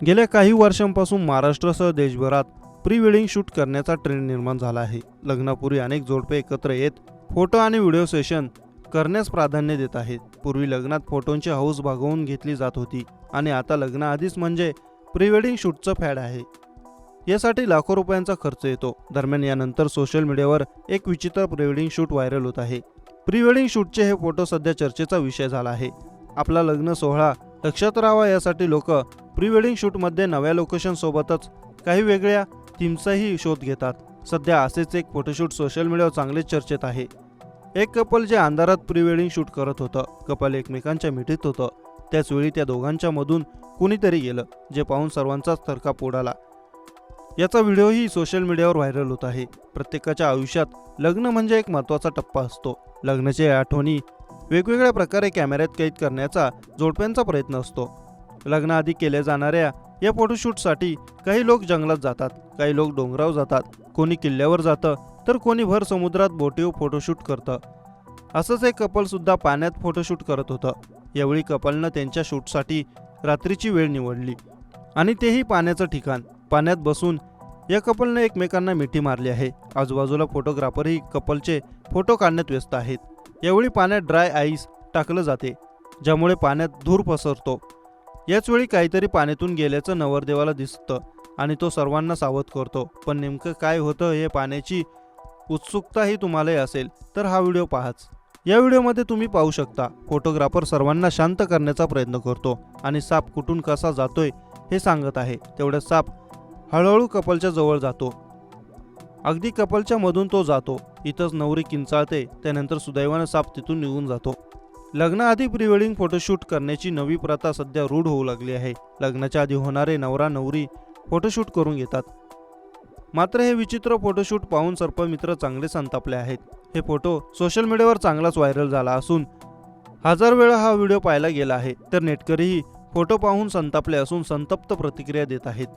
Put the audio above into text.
गेल्या काही वर्षांपासून महाराष्ट्रासह देशभरात प्री वेडिंग शूट करण्याचा ट्रेंड निर्माण झाला आहे। लग्नापूर्वी अनेक जोडपे एकत्र येत फोटो आणि व्हिडिओ सेशन करण्यास प्राधान्य देत आहेत। पूर्वी लग्नात फोटोंची हौस भागवून घेतली जात होती आणि आता लग्नाआधीच म्हणजे प्री वेडिंग शूटचं फॅड आहे। यासाठी लाखो रुपयांचा खर्च येतो। दरम्यान यानंतर सोशल मीडियावर एक विचित्र प्री वेडिंग शूट व्हायरल होत आहे। प्री वेडिंग शूटचे हे फोटो सध्या चर्चेचा विषय झाला आहे। आपला लग्न सोहळा लक्षात राहावा यासाठी लोक प्री वेडिंग शूटमध्ये नव्या लोकेशन सोबतच काही वेगळ्या थीम्सही शोध घेतात। सध्या असेच एक फोटोशूट सोशल मीडियावर चांगलेच चर्चेत आहे। एक कपल जे अंधारात प्री वेडिंग शूट करत होतं। कपल एकमेकांच्या मिठीत होतं। त्याचवेळी त्या दोघांच्या मधून कुणीतरी गेलं, जे पाहून सर्वांचाच थरकाप उडाला। याचा व्हिडिओही सोशल मीडियावर व्हायरल होत आहे। प्रत्येकाच्या आयुष्यात लग्न म्हणजे एक महत्त्वाचा टप्पा असतो। लग्नाची आठवणी वेगवेगळ्या प्रकारे कॅमेऱ्यात कैद करण्याचा जोडप्यांचा प्रयत्न असतो। लग्नाआधी केल्या जाणाऱ्या या फोटोशूटसाठी काही लोक जंगलात जातात, काही लोक डोंगरावर जातात, कोणी किल्ल्यावर जातं तर कोणी भर समुद्रात बोटीवर फोटोशूट करतं। असंच एक कपल सुद्धा पाण्यात फोटोशूट करत होतं। यावेळी कपलनं त्यांच्या शूटसाठी रात्रीची वेळ निवडली आणि तेही पाण्याचं ठिकाण। पाण्यात बसून या कपलनं एकमेकांना मिठी मारली आहे। आजूबाजूला फोटोग्राफरही कपलचे फोटो काढण्यात व्यस्त आहेत। यावेळी पाण्यात ड्राय आईस टाकलं जाते, ज्यामुळे पाण्यात धूर पसरतो। याच वेळी काहीतरी पाण्यातून गेल्याचं नवरदेवाला दिसतं आणि तो सर्वांना सावध करतो। पण नेमकं काय होतं हे पाहण्याची उत्सुकताही तुम्हालाही असेल तर हा व्हिडिओ पाहाच। या व्हिडिओमध्ये तुम्ही पाहू शकता फोटोग्राफर सर्वांना शांत करण्याचा प्रयत्न करतो आणि साप कुठून कसा जातोय हे सांगत आहे। तेवढ्यात साप हळूहळू कपलच्या जवळ जातो। अगदी कपलच्या मधून तो जातो। इथंच नवरी किंचाळते। त्यानंतर सुदैवानं साप तिथून निघून जातो। लग्नाआधी प्री वेडिंग फोटोशूट करण्याची नवी प्रथा सध्या रूढ होऊ लागली आहे। लग्नाच्या आधी होणारे नवरा नवरी फोटोशूट करून घेतात। मात्र हे विचित्र फोटोशूट पाहून सर्पमित्र चांगले संतापले आहेत। हे फोटो सोशल मीडियावर चांगलाच व्हायरल झाला असून 1000 वेळा हा व्हिडिओ पाहिला गेला आहे। तर नेटकरीही फोटो पाहून संतापले असून संतप्त प्रतिक्रिया देत आहेत।